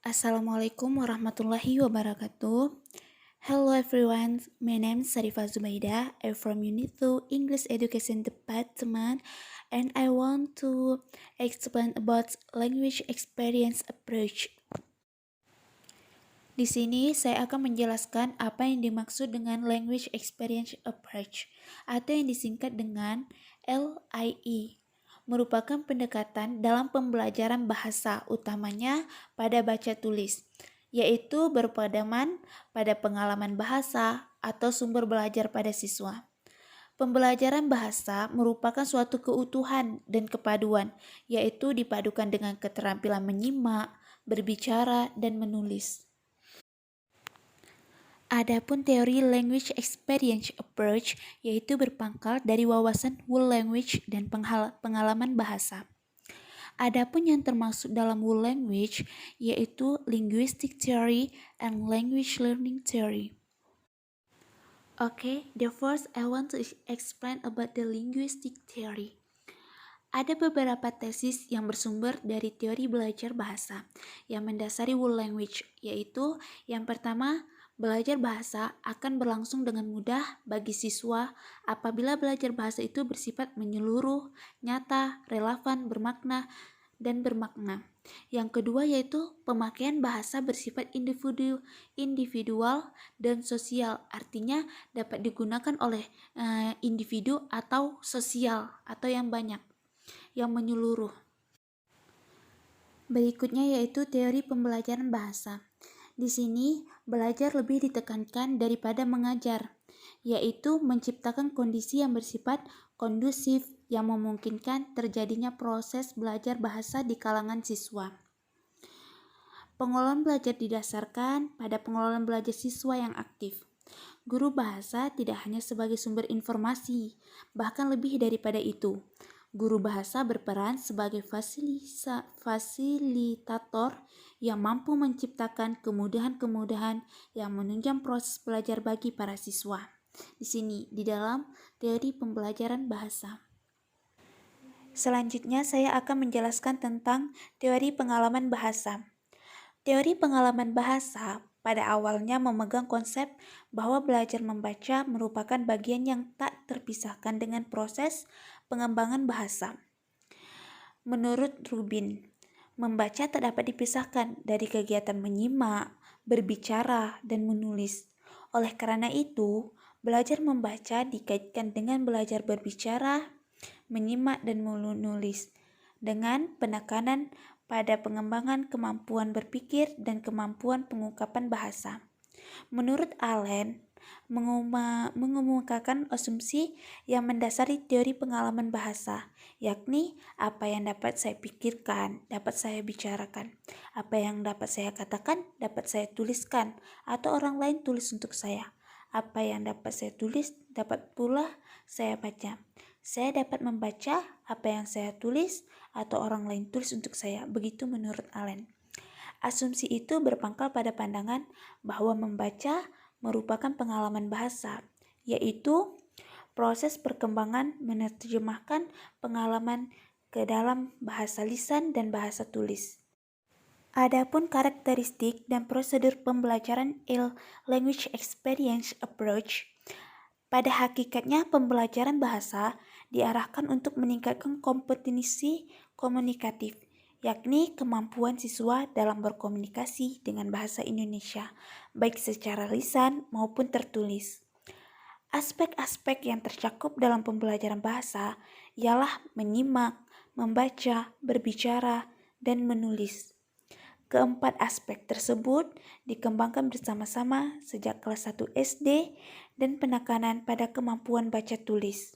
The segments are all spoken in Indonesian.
Assalamualaikum warahmatullahi wabarakatuh. Hello everyone, my name is Sarifah Zubaida. I'm from Unit 2 English Education Department and I want to explain about language experience approach. Di sini saya akan menjelaskan apa yang dimaksud dengan language experience approach atau yang disingkat dengan LIE. Merupakan pendekatan dalam pembelajaran bahasa utamanya pada baca tulis, yaitu berpedoman pada pengalaman bahasa atau sumber belajar pada siswa. Pembelajaran bahasa merupakan suatu keutuhan dan kepaduan, yaitu dipadukan dengan keterampilan menyimak, berbicara, dan menulis. Adapun teori language experience approach yaitu berpangkal dari wawasan whole language dan pengalaman bahasa. Adapun yang termasuk dalam whole language yaitu linguistic theory and language learning theory. Okay, the first I want to explain about the linguistic theory. Ada beberapa tesis yang bersumber dari teori belajar bahasa yang mendasari whole language, yaitu yang pertama, belajar bahasa akan berlangsung dengan mudah bagi siswa apabila belajar bahasa itu bersifat menyeluruh, nyata, relevan, bermakna, dan bermakna. Yang kedua yaitu pemakaian bahasa bersifat individual dan sosial, artinya dapat digunakan oleh individu atau sosial atau yang banyak, yang menyeluruh. Berikutnya yaitu teori pembelajaran bahasa. Di sini, belajar lebih ditekankan daripada mengajar, yaitu menciptakan kondisi yang bersifat kondusif yang memungkinkan terjadinya proses belajar bahasa di kalangan siswa. Pengelolaan belajar didasarkan pada pengelolaan belajar siswa yang aktif. Guru bahasa tidak hanya sebagai sumber informasi, bahkan lebih daripada itu. Guru bahasa berperan sebagai fasilitator yang mampu menciptakan kemudahan-kemudahan yang menunjang proses belajar bagi para siswa. Di sini, di dalam teori pembelajaran bahasa. Selanjutnya, saya akan menjelaskan tentang teori pengalaman bahasa. Teori pengalaman bahasa pada awalnya memegang konsep bahwa belajar membaca merupakan bagian yang tak terpisahkan dengan proses pengembangan bahasa. Menurut Rubin, membaca tak dapat dipisahkan dari kegiatan menyimak, berbicara, dan menulis. Oleh karena itu, belajar membaca dikaitkan dengan belajar berbicara, menyimak, dan menulis, dengan penekanan pada pengembangan kemampuan berpikir dan kemampuan pengungkapan bahasa. Menurut Allen, mengemukakan asumsi yang mendasari teori pengalaman bahasa, yakni apa yang dapat saya pikirkan, dapat saya bicarakan, apa yang dapat saya katakan, dapat saya tuliskan, atau orang lain tulis untuk saya. Apa yang dapat saya tulis, dapat pula saya baca. Saya dapat membaca apa yang saya tulis, atau orang lain tulis untuk saya. Begitu menurut Allen. Asumsi itu berpangkal pada pandangan bahwa membaca merupakan pengalaman bahasa, yaitu proses perkembangan menerjemahkan pengalaman ke dalam bahasa lisan dan bahasa tulis. Adapun karakteristik dan prosedur pembelajaran language experience approach, pada hakikatnya pembelajaran bahasa diarahkan untuk meningkatkan kompetensi komunikatif, yakni kemampuan siswa dalam berkomunikasi dengan bahasa Indonesia, baik secara lisan maupun tertulis. Aspek-aspek yang tercakup dalam pembelajaran bahasa ialah menyimak, membaca, berbicara, dan menulis. Keempat aspek tersebut dikembangkan bersama-sama sejak kelas 1 SD dan penekanan pada kemampuan baca tulis.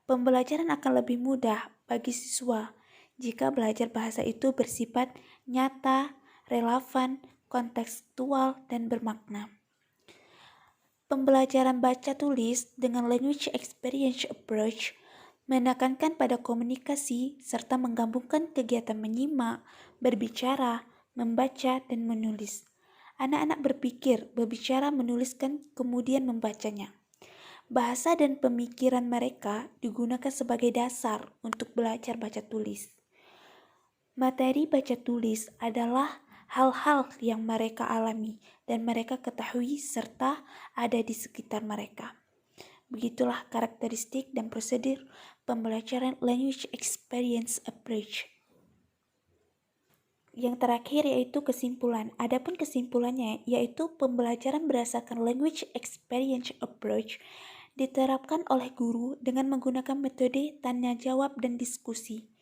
Pembelajaran akan lebih mudah bagi siswa jika belajar bahasa itu bersifat nyata, relevan, kontekstual, dan bermakna. Pembelajaran baca tulis dengan language experience approach menekankan pada komunikasi serta menggabungkan kegiatan menyimak, berbicara, membaca, dan menulis. Anak-anak berpikir, berbicara, menuliskan, kemudian membacanya. Bahasa dan pemikiran mereka digunakan sebagai dasar untuk belajar baca tulis. Materi baca tulis adalah hal-hal yang mereka alami dan mereka ketahui serta ada di sekitar mereka. Begitulah karakteristik dan prosedur pembelajaran language experience approach. Yang terakhir yaitu kesimpulan. Adapun kesimpulannya yaitu pembelajaran berdasarkan language experience approach diterapkan oleh guru dengan menggunakan metode tanya jawab dan diskusi.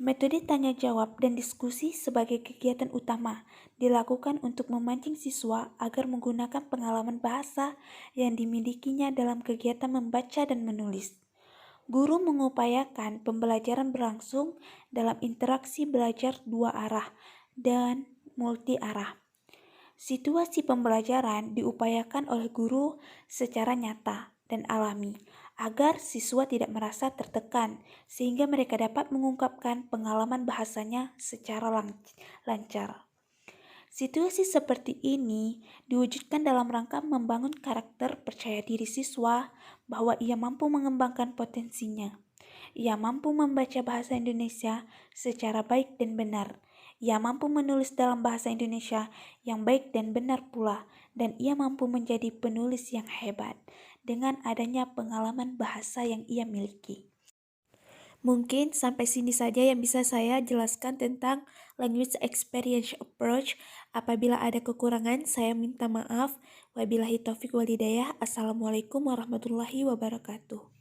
Metode tanya jawab dan diskusi sebagai kegiatan utama dilakukan untuk memancing siswa agar menggunakan pengalaman bahasa yang dimilikinya dalam kegiatan membaca dan menulis. Guru mengupayakan pembelajaran berlangsung dalam interaksi belajar dua arah dan multi arah. Situasi pembelajaran diupayakan oleh guru secara nyata dan alami agar siswa tidak merasa tertekan sehingga mereka dapat mengungkapkan pengalaman bahasanya secara lancar. Situasi seperti ini diwujudkan dalam rangka membangun karakter percaya diri siswa bahwa ia mampu mengembangkan potensinya. Ia mampu membaca bahasa Indonesia secara baik dan benar. Ia mampu menulis dalam bahasa Indonesia yang baik dan benar pula, dan ia mampu menjadi penulis yang hebat dengan adanya pengalaman bahasa yang ia miliki. Mungkin sampai sini saja yang bisa saya jelaskan tentang language experience approach. Apabila ada kekurangan, saya minta maaf. Wabillahi taufiq wal hidayah. Assalamualaikum warahmatullahi wabarakatuh.